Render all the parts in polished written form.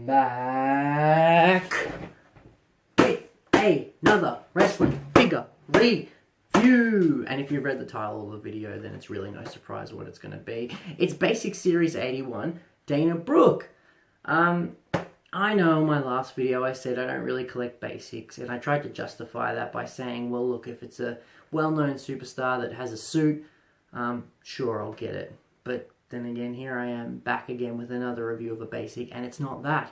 back with another wrestling figure review. And if you've read the title of the video, then it's really no surprise what it's going to be. It's Basic Series 81, Dana Brooke. I know in my last video I said I don't really collect basics, and I tried to justify that by saying, well, look, if it's a well-known superstar that has a suit, sure, I'll get it. But then again, here I am back again with another review of a basic, and it's not that.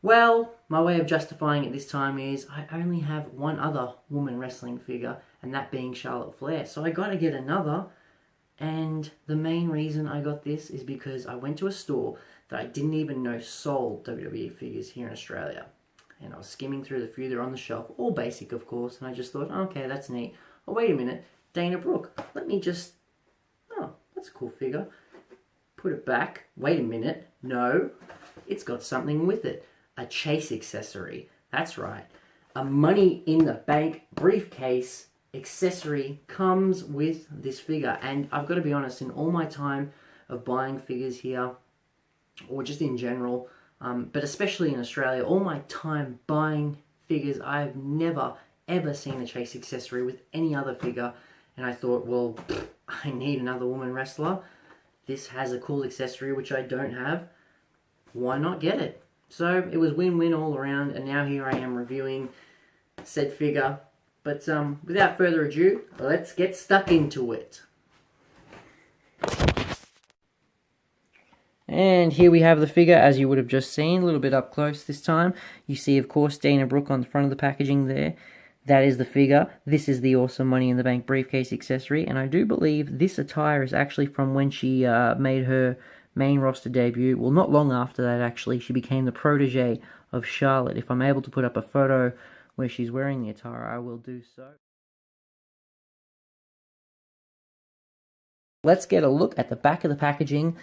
Well, my way of justifying it this time is I only have one other woman wrestling figure, and that being Charlotte Flair. So I got to get another, and the main reason I got this is because I went to a store that I didn't even know sold WWE figures here in Australia. And I was skimming through the few that are on the shelf, all basic of course, and I just thought, okay, that's neat. Oh, wait a minute, Dana Brooke. Let me just, oh, that's a cool figure. Put it back. Wait a minute. No, it's got something with it. A chase accessory. That's right. A Money in the Bank briefcase accessory comes with this figure. And I've got to be honest, in all my time of buying figures here, or just in general, but especially in Australia, all my time buying figures, I've never ever seen a chase accessory with any other figure. And I thought, well, I need another woman wrestler. This has a cool accessory which I don't have. Why not get it? So it was win-win all around, and now here I am reviewing said figure. But without further ado, let's get stuck into it. And here we have the figure, as you would have just seen, a little bit up close this time. You see, of course, Dana Brooke on the front of the packaging there. That is the figure. This is the awesome Money in the Bank briefcase accessory, and I do believe this attire is actually from when she made her main roster debut. Well, not long after that, actually. She became the protege of Charlotte. If I'm able to put up a photo where she's wearing the attire, I will do so. Let's get a look at the back of the packaging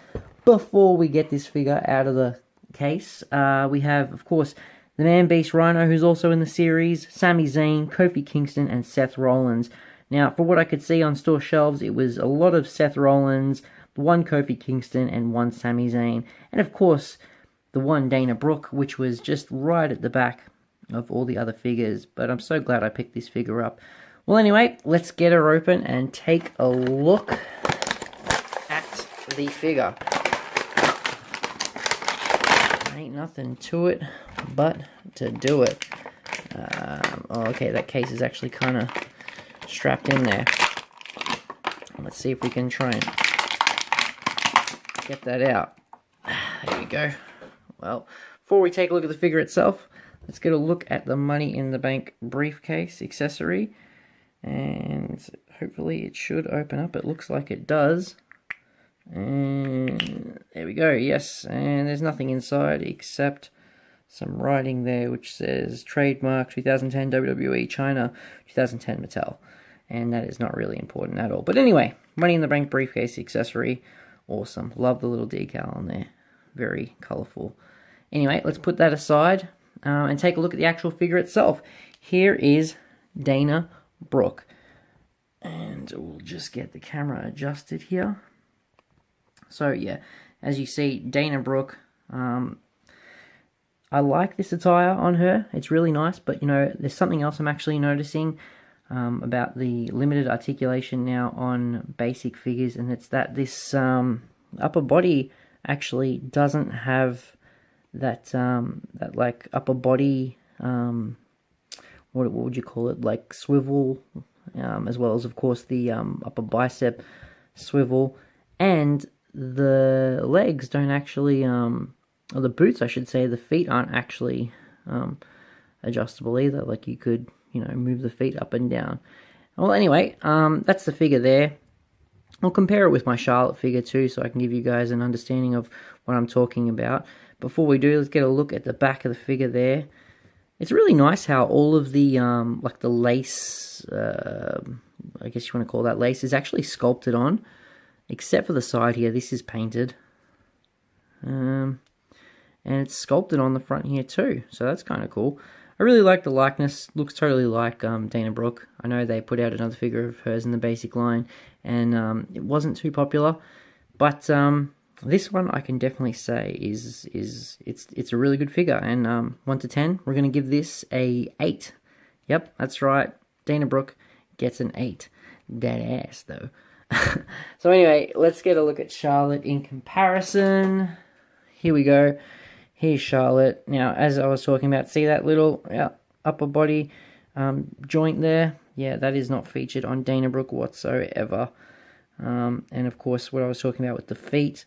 before we get this figure out of the case. We have, of course, the Man Beast Rhino, who's also in the series, Sami Zayn, Kofi Kingston, and Seth Rollins. Now, for what I could see on store shelves, it was a lot of Seth Rollins, one Kofi Kingston, and one Sami Zayn. And of course, the one Dana Brooke, which was just right at the back of all the other figures. But I'm so glad I picked this figure up. Well, anyway, let's get her open and take a look at the figure. Ain't nothing to it but to do it. Oh, okay, that case is actually kind of strapped in there. Let's see if we can try and get that out. There we go. Well, before we take a look at the figure itself, let's get a look at the Money in the Bank briefcase accessory. And hopefully it should open up. It looks like it does. And there we go, yes, and there's nothing inside except some writing there which says trademark 2010 WWE China, 2010 Mattel, and that is not really important at all. But anyway, Money in the Bank briefcase accessory, awesome. Love the little decal on there, very colorful. Anyway, let's put that aside and take a look at the actual figure itself. Here is Dana Brooke, and we'll just get the camera adjusted here. So yeah, as you see, Dana Brooke, I like this attire on her. It's really nice, but you know, there's something else I'm actually noticing about the limited articulation now on basic figures, and it's that this upper body actually doesn't have that that like upper body what would you call it, like swivel, as well as of course the upper bicep swivel, and the legs don't actually, or the boots I should say, the feet aren't actually adjustable either. Like you could, you know, move the feet up and down. Well, anyway, that's the figure there. I'll compare it with my Charlotte figure too, so I can give you guys an understanding of what I'm talking about. Before we do, let's get a look at the back of the figure there. It's really nice how all of the, like the lace, I guess you want to call that lace, is actually sculpted on. Except for the side here, this is painted. And it's sculpted on the front here too, so that's kind of cool. I really like the likeness, looks totally like Dana Brooke. I know they put out another figure of hers in the basic line, and it wasn't too popular. But this one I can definitely say it's a really good figure. And 1 to 10, we're going to give this a 8. Yep, that's right. Dana Brooke gets an 8. Dead ass, though. So anyway, let's get a look at Charlotte in comparison. Here we go. Here's Charlotte. Now, as I was talking about, see that little upper body joint there? Yeah, that is not featured on Dana Brooke whatsoever. And of course, what I was talking about with the feet.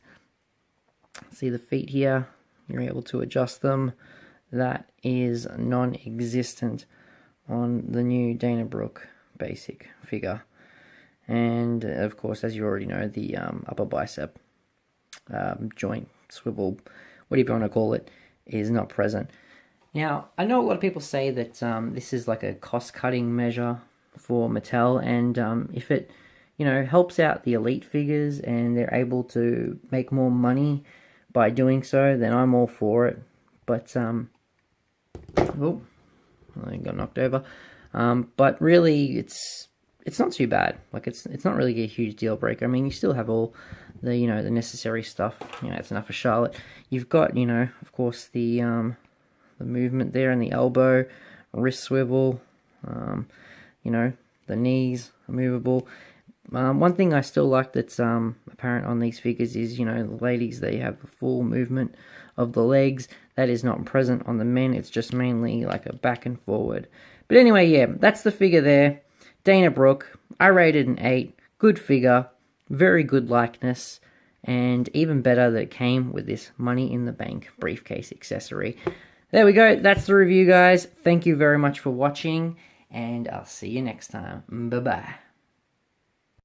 See the feet here? You're able to adjust them. That is non-existent on the new Dana Brooke basic figure. And of course, as you already know, the upper bicep joint, swivel, whatever you want to call it, is not present. Now, I know a lot of people say that this is like a cost-cutting measure for Mattel, and if it, you know, helps out the elite figures and they're able to make more money by doing so, then I'm all for it. But oh, I got knocked over. But really, it's not too bad. Like it's not really a huge deal breaker. I mean, you still have all the, you know, the necessary stuff. You know, it's enough for Charlotte. You've got, you know, of course, the movement there in the elbow, wrist swivel. You know, the knees are movable. One thing I still like that's apparent on these figures is, you know, the ladies, they have the full movement of the legs. That is not present on the men. It's just mainly like a back and forward. But anyway, yeah, that's the figure there. Dana Brooke, I rated an 8. Good figure, very good likeness, and even better that it came with this Money in the Bank briefcase accessory. There we go. That's the review, guys. Thank you very much for watching, and I'll see you next time. Bye-bye.